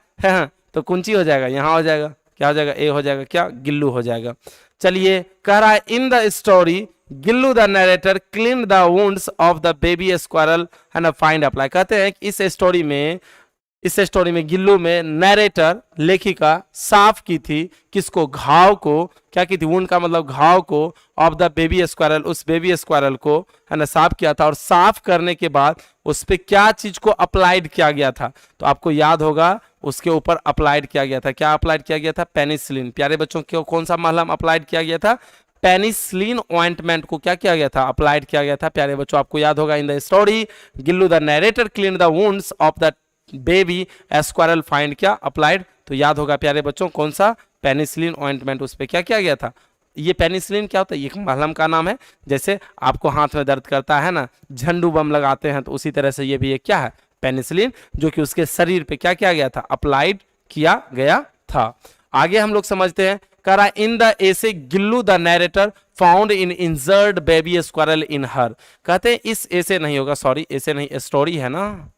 तो कुंची हो जाएगा, यहाँ हो जाएगा, क्या हो जाएगा, ए हो जाएगा, क्या, गिल्लू हो जाएगा। चलिए कह रहा है in the story Gillu the narrator clean the wounds of the baby squirrel है ना, फाइंड अप्लाई। कहते हैं कि इस स्टोरी में गिल्लू में नरेटर लेखिका साफ की थी, किसको, घाव को, क्या की थी, वुंड का मतलब घाव को, ऑफ द बेबी स्क्वायरल, उस बेबी स्क्वायरल को है ना साफ किया था, और साफ करने के बाद उस पर क्या चीज को अप्लाइड किया गया था, तो आपको याद होगा उसके ऊपर अप्लाइड किया गया था, क्या अप्लाइड किया गया था, पेनिसिलिन। प्यारे बच्चों क्यों, कौन सा मलहम अप्लाइड किया गया था, पेनिसिलिन ऑइंटमेंट को क्या किया गया था, अप्लाइड किया गया था। प्यारे बच्चों आपको याद होगा इन the story Gillu the narrator clean the wounds of the baby squirrel find क्या अप्लाइड, तो याद होगा प्यारे बच्चों कौन सा, पेनिसिलिन ऑइंटमेंट, उस पर क्या किया गया था। ये पेनिसिलिन क्या होता है, ये मलहम का नाम है, जैसे आपको हाथ में दर्द करता है ना, झंडू बम लगाते हैं, तो उसी तरह से ये भी एक क्या है, पेनिसिलिन, जो कि उसके शरीर पे क्या किया गया था, अप्लाइड किया गया था। आगे हम लोग समझते हैं, करा in the essay Gillu the narrator found in injured baby squirrel in her. कहते हैं इस ऐसे नहीं होगा, सॉरी ऐसे नहीं, स्टोरी है ना,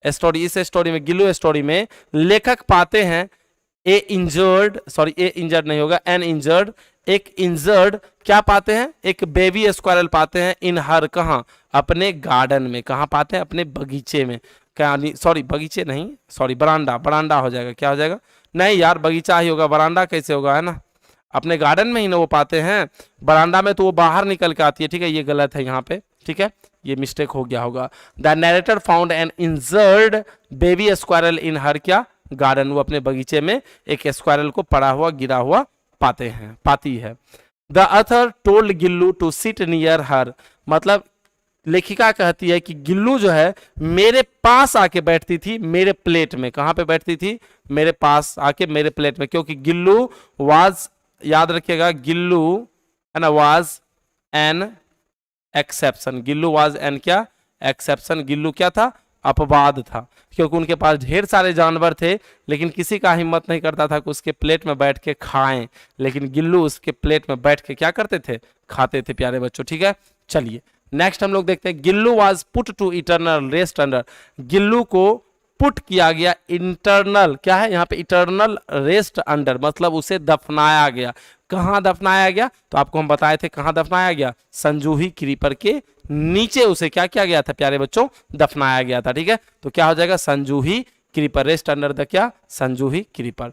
स्टोरी, इस स्टोरी में, गिल्लू स्टोरी में लेखक पाते हैं ए इंजर्ड नहीं होगा, एन इंजर्ड, एक इंजर्ड क्या पाते हैं, एक बेबी स्क्वायरल पाते हैं इन हर, कहाँ, अपने गार्डन में, कहाँ पाते हैं, अपने बगीचे में, क्या, सॉरी बगीचे नहीं, सॉरी बरांडा हो जाएगा, क्या हो जाएगा, नहीं यार बगीचा ही होगा, बरांडा कैसे होगा, है ना, अपने गार्डन में ही ना वो पाते हैं, बरांडा में तो वो बाहर निकल के आती है, ठीक है, ये गलत है यहाँ पे, ठीक है, ये मिस्टेक हो गया होगा। The narrator found an injured baby squirrel in her क्या गार्डन, वो अपने बगीचे में एक स्क्वायरल को पड़ा हुआ गिरा हुआ पाती है। The author told Gillu to sit near her, मतलब लेखिका कहती है कि गिल्लू जो है मेरे पास आके बैठती थी, मेरे प्लेट में, कहाँ पे बैठती थी, मेरे पास आके मेरे प्लेट में, क्योंकि गिल्लू वाज, याद रखिएगा गिल्लू है ना, was an exception, Gillu was an क्या एक्सेप्शन, गिल्लू क्या था, अपवाद था, क्योंकि उनके पास ढेर सारे जानवर थे, लेकिन किसी का हिम्मत नहीं करता था कि उसके प्लेट में बैठ के खाएं, लेकिन गिल्लू उसके प्लेट में बैठ के क्या करते थे, खाते थे। प्यारे बच्चों ठीक है, चलिए नेक्स्ट हम लोग देखते हैं, Gillu was put to eternal rest under, Gillu को पुट किया गया इंटरनल, क्या है यहाँ पे, इटर्नल रेस्ट अंडर, मतलब उसे दफनाया गया, कहाँ दफनाया गया, तो आपको हम बताए थे कहाँ दफनाया गया, संजूही क्रीपर के नीचे उसे क्या किया गया था प्यारे बच्चों, दफनाया गया था। ठीक है, तो क्या हो जाएगा, sonjuhi creeper, rest under the क्या, sonjuhi creeper.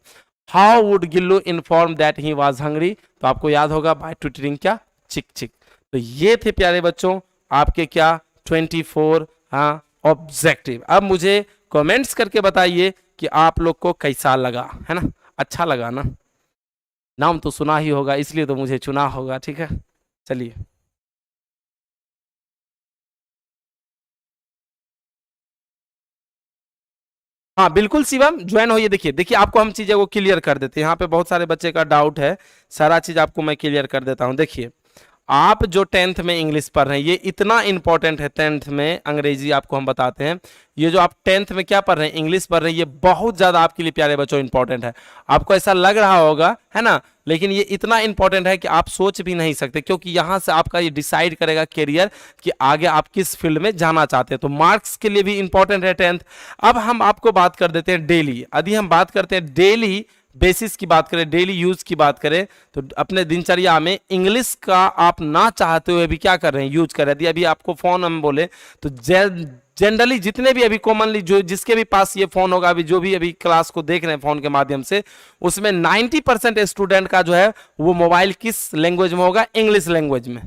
How would Gillu inform that he was hungry, तो आपको याद होगा बाय ट्विटरिंग क्या, चिक चिक। तो ये थे प्यारे बच्चों आपके क्या 24 ऑब्जेक्टिव। अब मुझे कमेंट्स करके बताइए कि आप लोग को कैसा लगा, है ना, अच्छा लगा ना, नाम तो सुना ही होगा इसलिए तो मुझे चुना होगा। ठीक है, चलिए हाँ बिल्कुल शिवम ज्वाइन होइए। देखिए आपको हम चीजें को क्लियर कर देते हैं, यहाँ पे बहुत सारे बच्चे का डाउट है, सारा चीज आपको मैं क्लियर कर देता हूँ। देखिए आप जो 10th में इंग्लिश पढ़ रहे हैं ये इतना इंपॉर्टेंट है, 10th में अंग्रेजी आपको हम बताते हैं, ये जो आप 10th में क्या पढ़ रहे हैं, इंग्लिश पढ़ रहे हैं, ये बहुत ज़्यादा आपके लिए प्यारे बच्चों इंपॉर्टेंट है। आपको ऐसा लग रहा होगा है ना, लेकिन ये इतना इंपॉर्टेंट है कि आप सोच भी नहीं सकते, क्योंकि यहाँ से आपका ये डिसाइड करेगा करियर कि आगे आप किस फील्ड में जाना चाहते हैं। तो मार्क्स के लिए भी इंपॉर्टेंट है 10th। अब हम आपको बात कर देते हैं डेली, यदि हम बात करते हैं डेली बेसिस की बात करें, डेली यूज की बात करें, तो अपने दिनचर्या में इंग्लिश का आप ना चाहते हुए भी क्या कर रहे हैं, यूज कर रहे हैं। यदि अभी आपको फोन हम बोले तो जनरली जितने भी अभी कॉमनली जो जिसके भी पास ये फोन होगा, अभी जो भी अभी क्लास को देख रहे हैं फोन के माध्यम से, उसमें 90% स्टूडेंट का जो है वो मोबाइल किस लैंग्वेज में होगा, इंग्लिश लैंग्वेज में,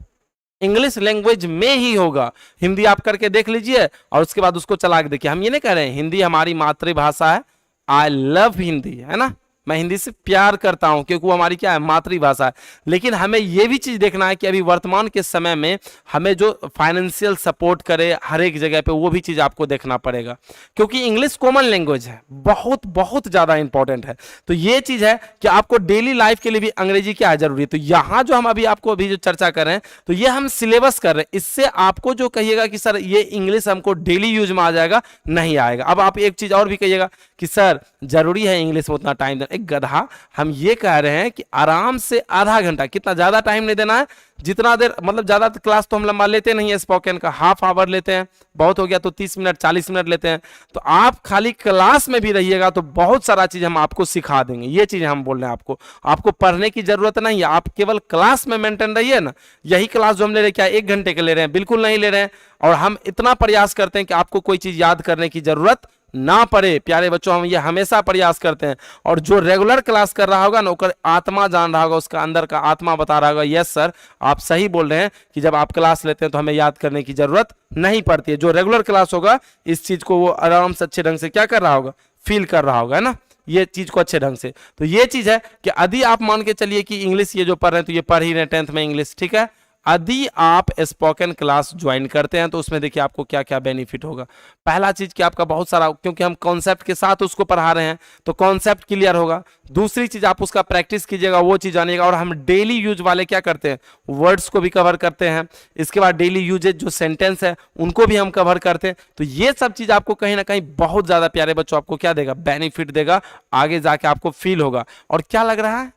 इंग्लिश लैंग्वेज में ही होगा। हिंदी आप करके देख लीजिए और उसके बाद उसको चला के देखिए। हम ये नहीं कह रहे हैं हिंदी हमारी मातृभाषा है, आई लव हिंदी, है ना, मैं हिंदी से प्यार करता हूं क्योंकि वो हमारी क्या है, मातृभाषा है। लेकिन हमें यह भी चीज देखना है कि अभी वर्तमान के समय में हमें जो फाइनेंशियल सपोर्ट करे हर एक जगह पे, वो भी चीज आपको देखना पड़ेगा, क्योंकि इंग्लिश कॉमन लैंग्वेज है, बहुत बहुत ज्यादा इंपॉर्टेंट है। तो ये चीज है कि आपको डेली लाइफ के लिए भी अंग्रेजी क्या है, जरूरी है। तो यहां जो हम आपको अभी जो चर्चा कर रहे हैं, तो ये हम सिलेबस कर रहे हैं, इससे आपको जो कहिएगा कि सर ये इंग्लिश हमको डेली यूज में आ जाएगा, नहीं आएगा। अब आप एक चीज और भी कहिएगा कि सर जरूरी है इंग्लिश में उतना टाइम, एक गधा। हम ये कह रहे हैं कि आराम से आधा घंटा, कितना ज्यादा टाइम नहीं देना है, जितना देर मतलब ज्यादा क्लास तो हम लंबा लेते नहीं है, स्पोकन का हाफ आवर लेते हैं, बहुत हो गया तो 30 मिनट 40 मिनट लेते हैं। तो आप खाली क्लास में भी रहिएगा तो बहुत सारा चीज हम आपको सिखा देंगे। ये चीज हम बोल रहे हैं आपको पढ़ने की जरूरत नहीं है, आप केवल क्लास में मेंटेन रहिए ना। यही क्लास जो हम ले रहे हैं क्या 1 घंटे के ले रहे हैं? बिल्कुल नहीं ले रहे हैं। और हम इतना प्रयास करते हैं कि आपको कोई चीज याद करने की जरूरत ना पड़े। प्यारे बच्चों, हम ये हमेशा प्रयास करते हैं। और जो रेगुलर क्लास कर रहा होगा ना, उसका आत्मा जान रहा होगा, उसका अंदर का आत्मा बता रहा होगा यस सर आप सही बोल रहे हैं कि जब आप क्लास लेते हैं तो हमें याद करने की जरूरत नहीं पड़ती है। जो रेगुलर क्लास होगा इस चीज को वो आराम से अच्छे ढंग से क्या कर रहा होगा, फील कर रहा होगा, है ना, ये चीज को अच्छे ढंग से। तो ये चीज है कि यदि आप मान के चलिए कि इंग्लिश ये जो पढ़ रहे हैं तो ये पढ़ ही रहे 10th में इंग्लिश, ठीक है। यदि आप स्पोकन क्लास ज्वाइन करते हैं तो उसमें देखिए आपको क्या क्या बेनिफिट होगा। पहला चीज कि आपका बहुत सारा, क्योंकि हम कॉन्सेप्ट के साथ उसको पढ़ा रहे हैं तो कॉन्सेप्ट क्लियर होगा। दूसरी चीज आप उसका प्रैक्टिस कीजिएगा, वो चीज आनेगा। और हम डेली यूज वाले क्या करते हैं, वर्ड्स को भी कवर करते हैं। इसके बाद डेली यूजेज जो सेंटेंस है उनको भी हम कवर करते हैं। तो ये सब चीज आपको कहीं ना कहीं बहुत ज्यादा प्यारे बच्चों आपको क्या देगा, बेनिफिट देगा, आगे जाके आपको फील होगा। और क्या लग रहा है,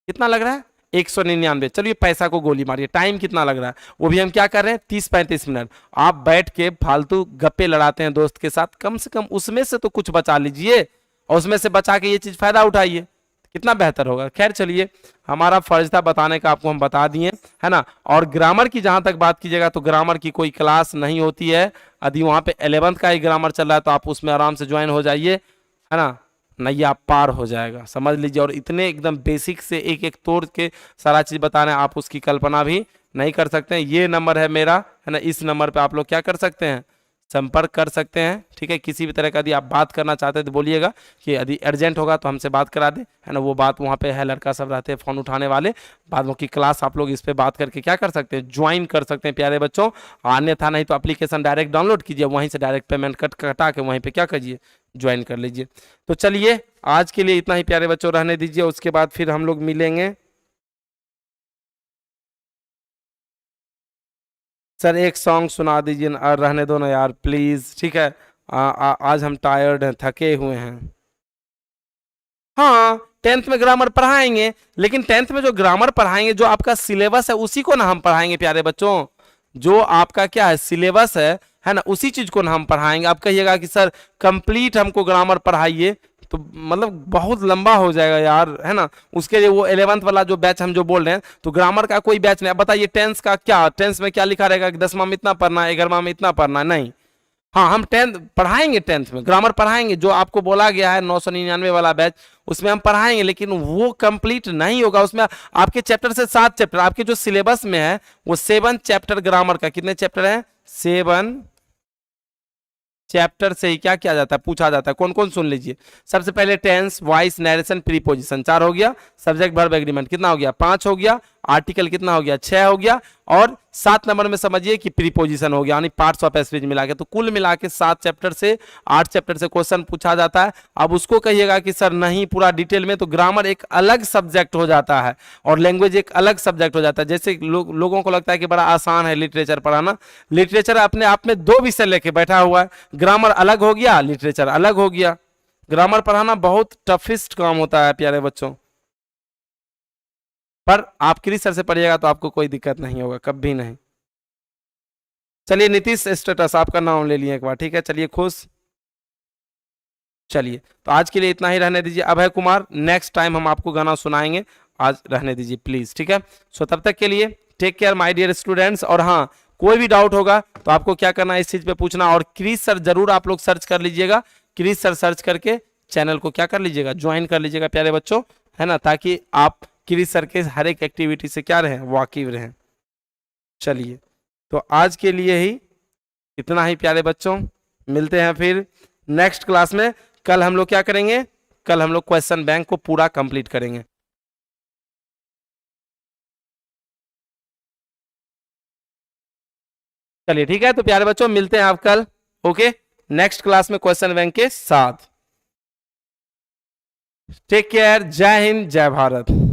कितना लग रहा है 199। चलिए पैसा को गोली मारिए, टाइम कितना लग रहा है, वो भी हम क्या कर रहे हैं 30-35 मिनट। आप बैठ के फालतू गप्पे लड़ाते हैं दोस्त के साथ, कम से कम उसमें से तो कुछ बचा लीजिए और उसमें से बचा के ये चीज फायदा उठाइए, कितना बेहतर होगा। खैर चलिए, हमारा फर्ज था बताने का, आपको हम बता दिए, है ना। और ग्रामर की जहां तक बात कीजिएगा तो ग्रामर की कोई क्लास नहीं होती है। यदि वहां पे 11th का ही ग्रामर चल रहा है तो आप उसमें आराम से ज्वाइन हो जाइए, है ना, नैया पार हो जाएगा, समझ लीजिए। और इतने एकदम बेसिक से एक एक तोड़ के सारा चीज बता रहे हैं, आप उसकी कल्पना भी नहीं कर सकते हैं। ये नंबर है मेरा, है ना, इस नंबर पे आप लोग क्या कर सकते हैं, संपर्क कर सकते हैं, ठीक है। किसी भी तरह का यदि आप बात करना चाहते हैं तो बोलिएगा कि यदि अर्जेंट होगा तो हमसे बात करा दे, है ना। वो बात वहाँ पे है, लड़का सब रहते हैं फ़ोन उठाने वाले। बाद में की क्लास आप लोग इस पे बात करके क्या कर सकते हैं, ज्वाइन कर सकते हैं प्यारे बच्चों। अन्यथा नहीं तो एप्लीकेशन डायरेक्ट डाउनलोड कीजिए, वहीं से डायरेक्ट पेमेंट कटा के वहीं पर क्या करिए, ज्वाइन कर लीजिए। तो चलिए आज के लिए इतना ही प्यारे बच्चों, रहने दीजिए, उसके बाद फिर हम लोग मिलेंगे। सर एक सॉन्ग सुना दीजिए ना, रहने दो ना यार प्लीज, ठीक है। आज हम टायर्ड हैं, थके हुए हैं। हाँ 10th में ग्रामर पढ़ाएंगे, लेकिन 10th में जो ग्रामर पढ़ाएंगे जो आपका सिलेबस है उसी को ना हम पढ़ाएंगे प्यारे बच्चों। जो आपका क्या है सिलेबस है ना, उसी चीज को ना हम पढ़ाएंगे। आप कहिएगा कि सर कंप्लीट हमको ग्रामर पढ़ाइए, तो मतलब बहुत लंबा हो जाएगा यार, है ना। उसके लिए वो 11th वाला जो बैच हम जो बोल रहे हैं, तो ग्रामर का कोई बैच नहीं। अब बताइए टेंथ का क्या, टेंथ में क्या लिखा रहेगा कि 10वां में इतना पढ़ना है, 11वां में इतना पढ़ना है, नहीं। हाँ हम 10th पढ़ाएंगे, 10th में ग्रामर पढ़ाएंगे, जो आपको बोला गया है 999 वाला बैच उसमें हम पढ़ाएंगे, लेकिन वो कंप्लीट नहीं होगा। उसमें आपके चैप्टर से 7 चैप्टर, आपके जो सिलेबस में है वो 7 चैप्टर ग्रामर का, कितने चैप्टर है, 7 चैप्टर से ही क्या किया जाता है, पूछा जाता है। कौन कौन सुन लीजिए। सबसे पहले टेंस, वॉइस, नरेशन, प्रीपोजिशन 4 हो गया। सब्जेक्ट वर्ब एग्रीमेंट कितना हो गया, 5 हो गया। आर्टिकल कितना हो गया, 6 हो गया। और 7 नंबर में समझिए कि प्रीपोजिशन हो गया, यानी पार्ट्स ऑफ स्पीच मिला के। तो कुल मिला के 7 चैप्टर से 8 चैप्टर से क्वेश्चन पूछा जाता है। अब उसको कहिएगा कि सर नहीं पूरा डिटेल में, तो ग्रामर एक अलग सब्जेक्ट हो जाता है और लैंग्वेज एक अलग सब्जेक्ट हो जाता है। जैसे लोगों को लगता है कि बड़ा आसान है लिटरेचर पढ़ाना, लिटरेचर अपने आप में 2 विषय लेके बैठा हुआ है। ग्रामर अलग हो गया, लिटरेचर अलग हो गया। ग्रामर पढ़ाना बहुत टफेस्ट काम होता है प्यारे बच्चों, पर आप क्रिस सर से पढ़िएगा तो आपको कोई दिक्कत नहीं होगा, कभी नहीं। चलिए नीतीश स्टेटस आपका नाम ले लिए एक बार, ठीक है, चलिए खुश। चलिए तो आज के लिए इतना ही, रहने दीजिए। अभय कुमार नेक्स्ट टाइम हम आपको गाना सुनाएंगे, आज रहने दीजिए प्लीज, ठीक है। सो तब तक के लिए take care my dear students. और हाँ कोई भी डाउट होगा तो आपको क्या करना है, इस चीज पे पूछना। और क्रिस सर जरूर आप लोग सर्च कर लीजिएगा, क्रिस सर सर्च करके चैनल को क्या कर लीजिएगा, ज्वाइन कर लीजिएगा प्यारे बच्चों, है ना, ताकि आप क्रिस सर के हर एक एक्टिविटी से क्या रहें, वाकिफ रहें। चलिए तो आज के लिए ही इतना ही प्यारे बच्चों, मिलते हैं फिर नेक्स्ट क्लास में। कल हम लोग क्या करेंगे, कल हम लोग क्वेश्चन बैंक को पूरा कंप्लीट करेंगे। चलिए ठीक है, तो प्यारे बच्चों मिलते हैं आप कल, ओके, नेक्स्ट क्लास में क्वेश्चन बैंक के साथ। टेक केयर, जय हिंद, जय भारत।